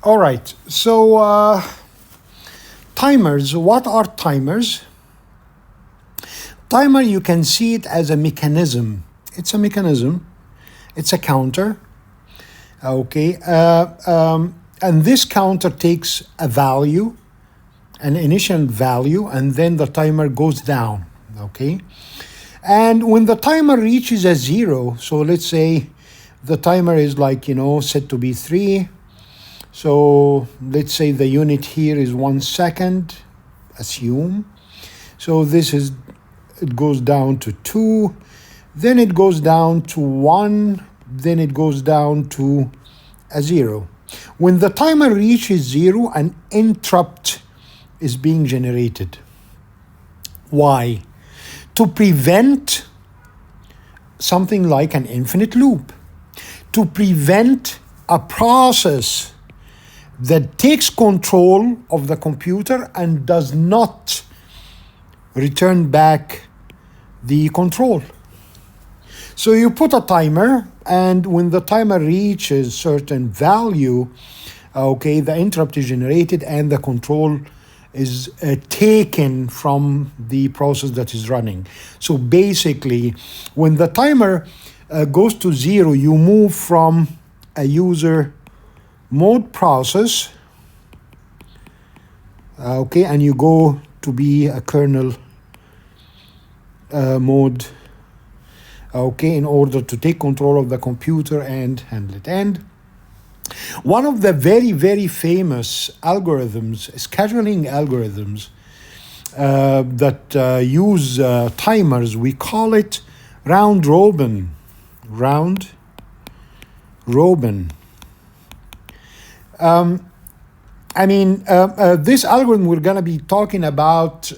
All right, so timers, what are timers? Timer, you can see it as a mechanism. It's a mechanism. It's a counter. Okay, and this counter takes a value, an initial value, and then the timer goes down. Okay, and when the timer reaches a 0, so let's say the timer is like, set to be 3. So let's say the unit here is 1 second, assume. So it goes down to 2, then it goes down to 1, then it goes down to a 0. When the timer reaches 0, an interrupt is being generated. Why? To prevent something like an infinite loop, to prevent a process that takes control of the computer and does not return back the control. So you put a timer, and when the timer reaches certain value, okay, the interrupt is generated and the control is taken from the process that is running. So basically, when the timer goes to 0, you move from a user mode process, okay, and you go to be a kernel mode, okay, in order to take control of the computer and handle it. And one of the very, very famous algorithms, scheduling algorithms that use timers, we call it round robin. Round robin. This algorithm we're going to be talking about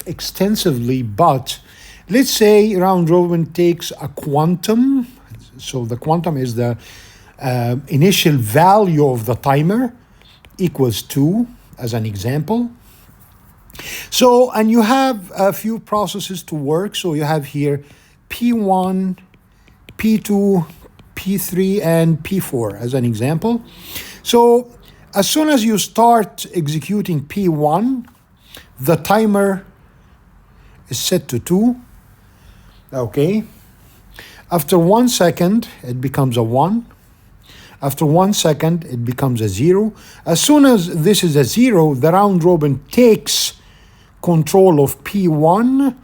extensively, but let's say round robin takes a quantum. So the quantum is the initial value of the timer equals 2, as an example. So, and you have a few processes to work. So you have here P1, P2, P3, and P4 as an example. So as soon as you start executing P1, the timer is set to 2. Okay. After 1 second, it becomes a 1. After 1 second, it becomes a 0. As soon as this is a 0, the round robin takes control of P1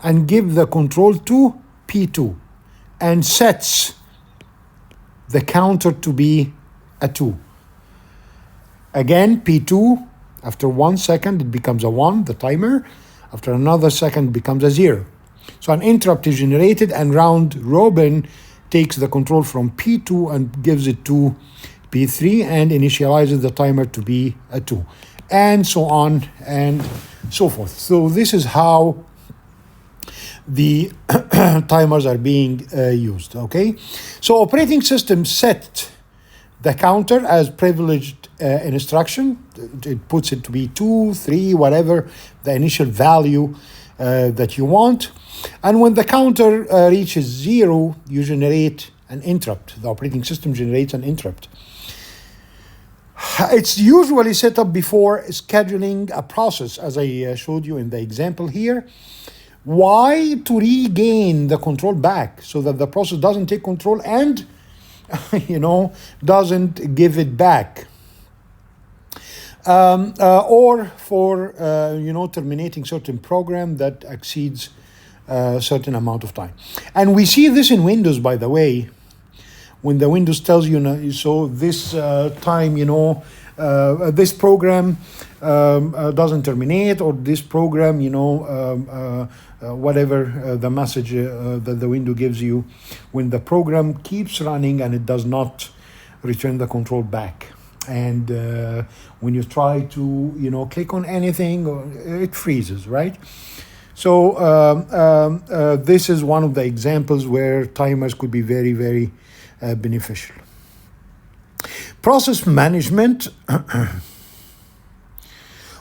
and gives the control to P2 and sets the counter to be a 2. Again, P2, after 1 second, it becomes a 1, the timer. After another second, it becomes a 0. So an interrupt is generated, and round robin takes the control from P2 and gives it to P3 and initializes the timer to be a 2, and so on and so forth. So this is how the timers are being used, okay? So operating system set the counter as privileged instruction. It puts it to be 2, 3, whatever the initial value that you want. And when the counter reaches 0, you generate an interrupt. The operating system generates an interrupt. It's usually set up before scheduling a process, as I showed you in the example here. Why? To regain the control back so that the process doesn't take control and, doesn't give it back. Or for, terminating certain program that exceeds a certain amount of time. And we see this in Windows, by the way, when the Windows tells you, so this time, this program doesn't terminate, or this program, whatever the message that the window gives you, when the program keeps running and it does not return the control back. And when you try to, click on anything, it freezes, right? So this is one of the examples where timers could be very, very beneficial. Process management.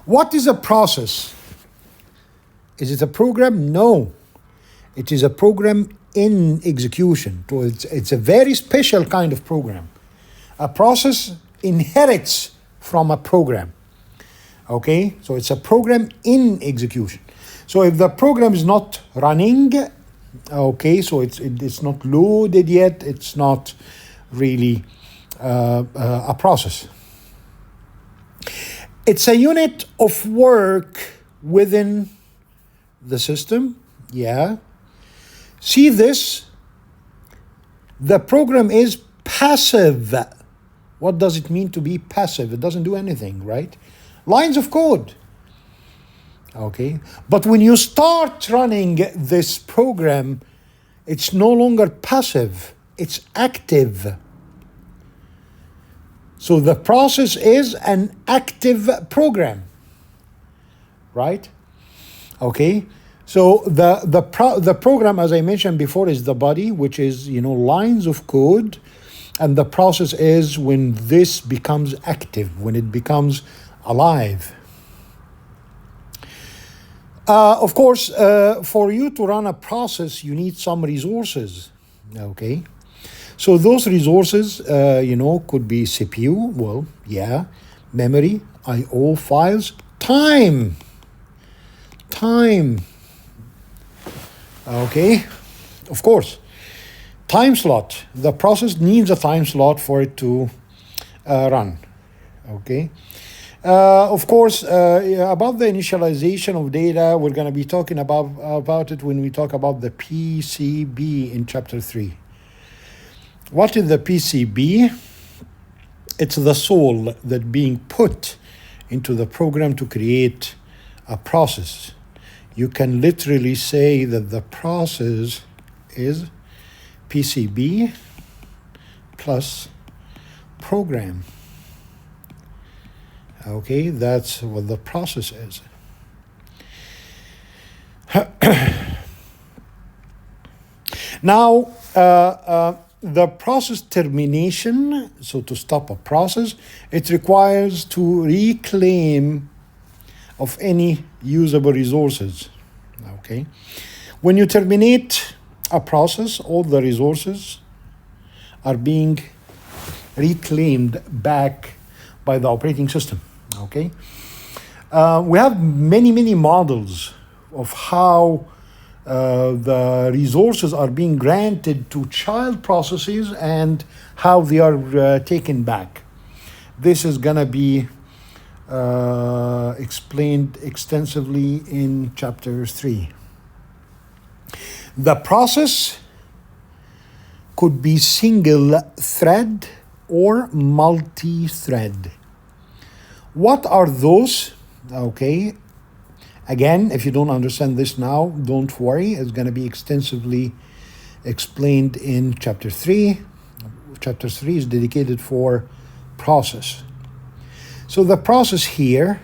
What is a process? Is it a program? No. It is a program in execution. So it's a very special kind of program. A process inherits from a program. Okay, so it's a program in execution. So if the program is not running, okay, so it's not loaded yet, it's not really a process. It's a unit of work within the system. Yeah. See this? The program is passive. What does it mean to be passive? It doesn't do anything, right? Lines of code. Okay. But when you start running this program, it's no longer passive, it's active. So the process is an active program, right? Okay. So the program, as I mentioned before, is the body, which is, lines of code. And the process is when this becomes active, when it becomes alive. Of course, for you to run a process, you need some resources, okay? So those resources, could be CPU, well, yeah, memory, I/O files, time, okay? Of course, time slot. The process needs a time slot for it to run, okay? Of course, about the initialization of data, we're going to be talking about it when we talk about the PCB in Chapter 3. What is the PCB? It's the soul that being put into the program to create a process. You can literally say that the process is PCB plus program. Okay, that's what the process is. Now, the process termination, so to stop a process, it requires to reclaim of any usable resources. Okay, when you terminate a process, all the resources are being reclaimed back by the operating system. Okay, we have many models of how the resources are being granted to child processes and how they are taken back. This is going to be explained extensively in Chapter 3. The process could be single thread or multi-thread. What are those? Okay. Again, if you don't understand this now, don't worry. It's going to be extensively explained in Chapter 3. Chapter 3 is dedicated for process. So the process here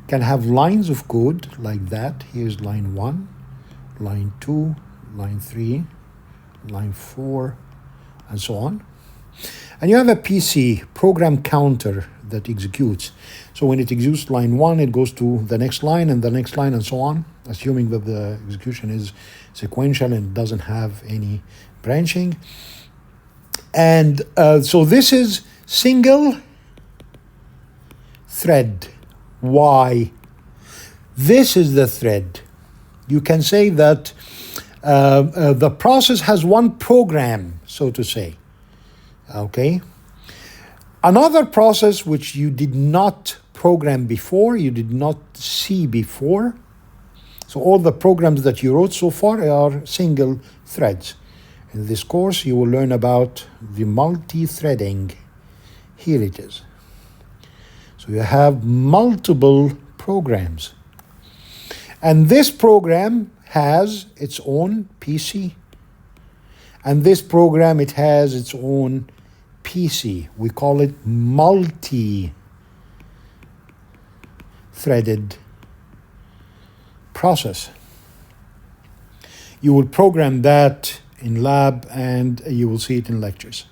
can have lines of code like that. Here's line 1, line 2, line 3, line 4, and so on. And you have a PC, program counter, that executes. So when it executes line 1, it goes to the next line and the next line and so on, assuming that the execution is sequential and doesn't have any branching. And so this is single thread. Why? This is the thread. You can say that the process has one program, so to say. Okay. Another process which you did not program before, you did not see before. So all the programs that you wrote so far are single threads. In this course, you will learn about the multi-threading. Here it is. So you have multiple programs. And this program has its own PC. And this program, it has its own PC. We call it multi-threaded process. You will program that in lab and you will see it in lectures.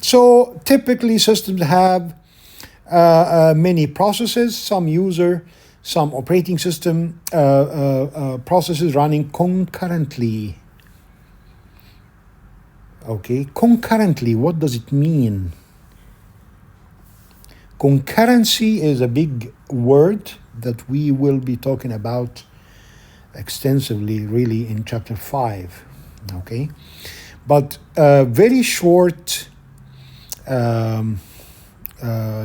So typically systems have many processes, some user, some operating system processes running concurrently. Okay, concurrently, what does it mean? Concurrency is a big word that we will be talking about extensively, really, in chapter 5. Okay, but very short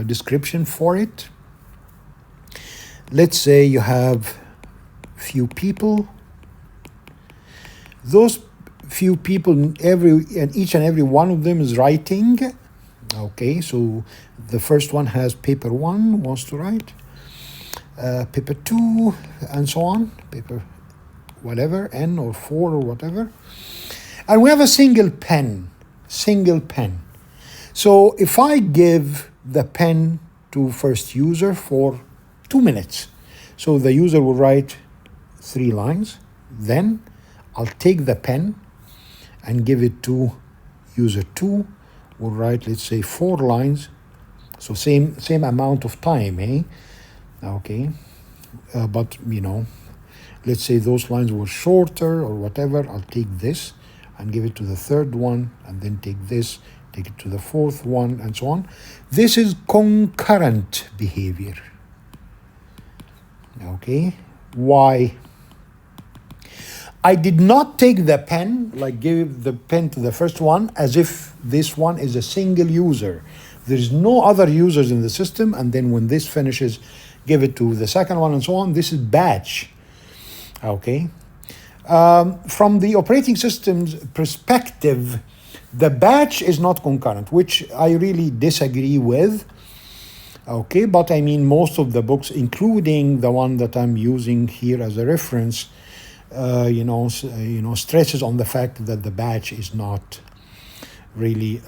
description for it. Let's say you have few people. Those few people, each and every one of them is writing. Okay, so the first one has paper 1 wants to write, paper 2, and so on, paper whatever, N or 4 or whatever. And we have a single pen. So if I give the pen to first user for 2 minutes, so the user will write 3 lines, then I'll take the pen and give it to user 2, will write, let's say, 4 lines, so same amount of time, eh? Okay, but let's say those lines were shorter or whatever. I'll take this and give it to the third one, and then take this, take it to the fourth one, and so on. This is concurrent behavior. Okay, why? I did not take the pen, like give the pen to the first one, as if this one is a single user. There's no other users in the system, and then when this finishes, give it to the second one, and so on. This is batch. Okay. From the operating system's perspective, the batch is not concurrent, which I really disagree with. Okay, but I mean, most of the books, including the one that I'm using here as a reference, stresses on the fact that the batch is not really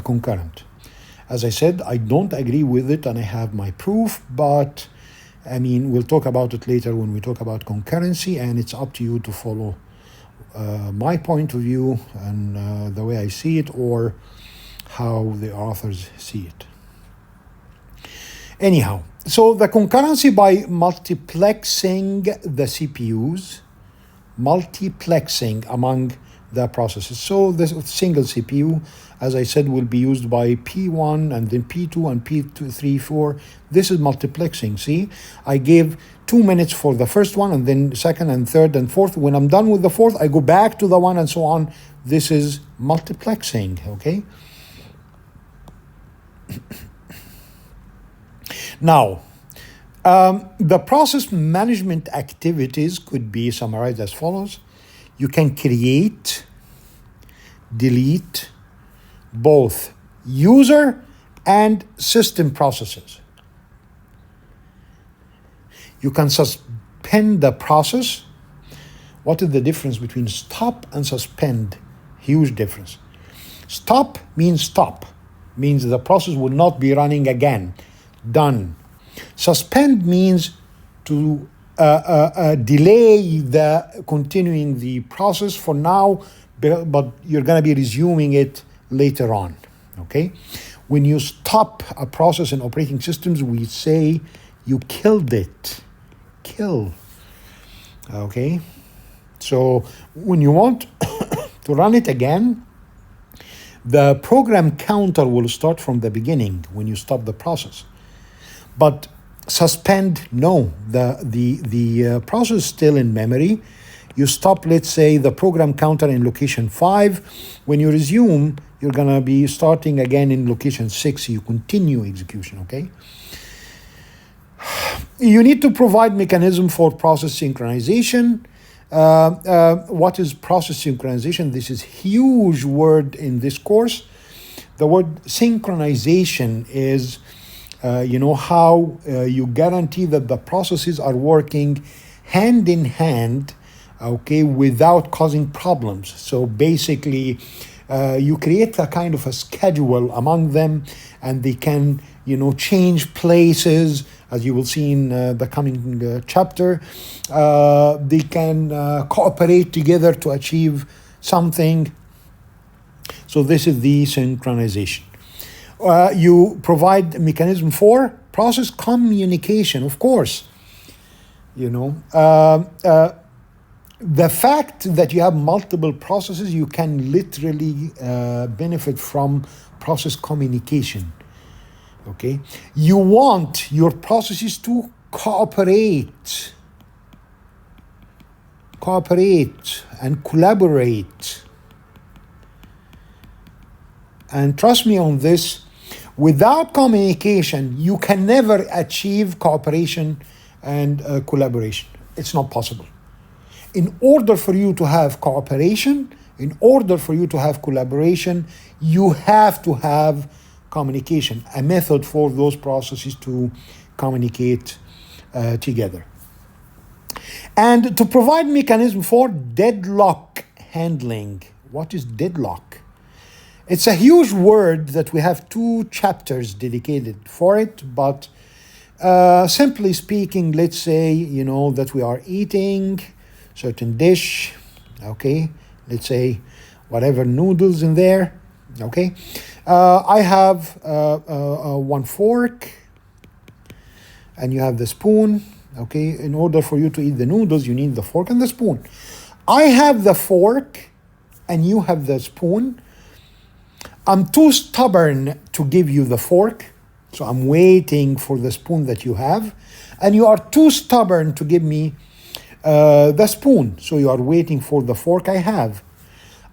concurrent. As I said, I don't agree with it, and I have my proof, but I mean, we'll talk about it later when we talk about concurrency, and it's up to you to follow my point of view and the way I see it, or how the authors see it. Anyhow, so the concurrency by multiplexing the CPUs, multiplexing among the processes. So the single CPU, as I said, will be used by P1 and then P2 and P2, 3, 4. This is multiplexing. See, I gave 2 minutes for the first one, and then second and third and fourth. When I'm done with the fourth, I go back to the one, and so on. This is multiplexing, okay? Now, the process management activities could be summarized as follows. You can create, delete both user and system processes. You can suspend the process. What is the difference between stop and suspend? Huge difference. Stop means the process will not be running again. Done. Suspend means to delay the continuing the process for now, but you're going to be resuming it later on. Okay? When you stop a process in operating systems, we say you killed it. Kill. Okay? So when you want to run it again, the program counter will start from the beginning when you stop the process. But suspend, no. The process is still in memory. You stop, let's say, the program counter in location 5. When you resume, you're going to be starting again in location 6. You continue execution, okay? You need to provide mechanism for process synchronization. What is process synchronization? This is huge word in this course. The word synchronization is how you guarantee that the processes are working hand in hand, okay, without causing problems. So basically, you create a kind of a schedule among them, and they can, change places, as you will see in the coming chapter. They can cooperate together to achieve something. So this is the synchronization. You provide a mechanism for process communication, of course. The fact that you have multiple processes, you can literally benefit from process communication. Okay, you want your processes to cooperate and collaborate. And trust me on this, without communication, you can never achieve cooperation and collaboration. It's not possible. In order for you to have cooperation, in order for you to have collaboration, you have to have communication, a method for those processes to communicate together. And to provide mechanism for deadlock handling. What is deadlock? It's a huge word that we have 2 chapters dedicated for it, but simply speaking, let's say, that we are eating certain dish, okay? Let's say whatever noodles in there, okay? I have one fork, and you have the spoon, okay? In order for you to eat the noodles, you need the fork and the spoon. I have the fork, and you have the spoon. I'm too stubborn to give you the fork, so I'm waiting for the spoon that you have, and you are too stubborn to give me the spoon, so you are waiting for the fork I have.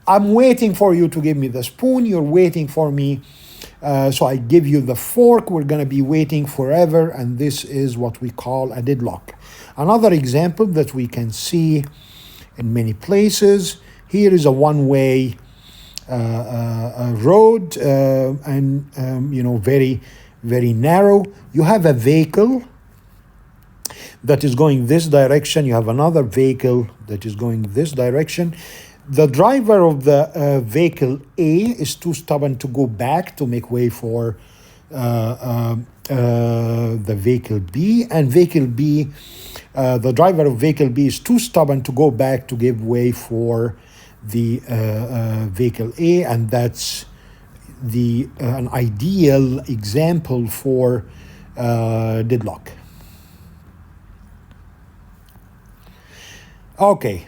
I'm waiting for you to give me the spoon, you're waiting for me, so I give you the fork, we're going to be waiting forever, and this is what we call a deadlock. Another example that we can see in many places, here is a one-way road, and very, very narrow. You have a vehicle that is going this direction. You have another vehicle that is going this direction. The driver of the vehicle A is too stubborn to go back to make way for the vehicle B, and vehicle B, the driver of vehicle B is too stubborn to go back to give way for the vehicle A, and that's an ideal example for deadlock. Okay,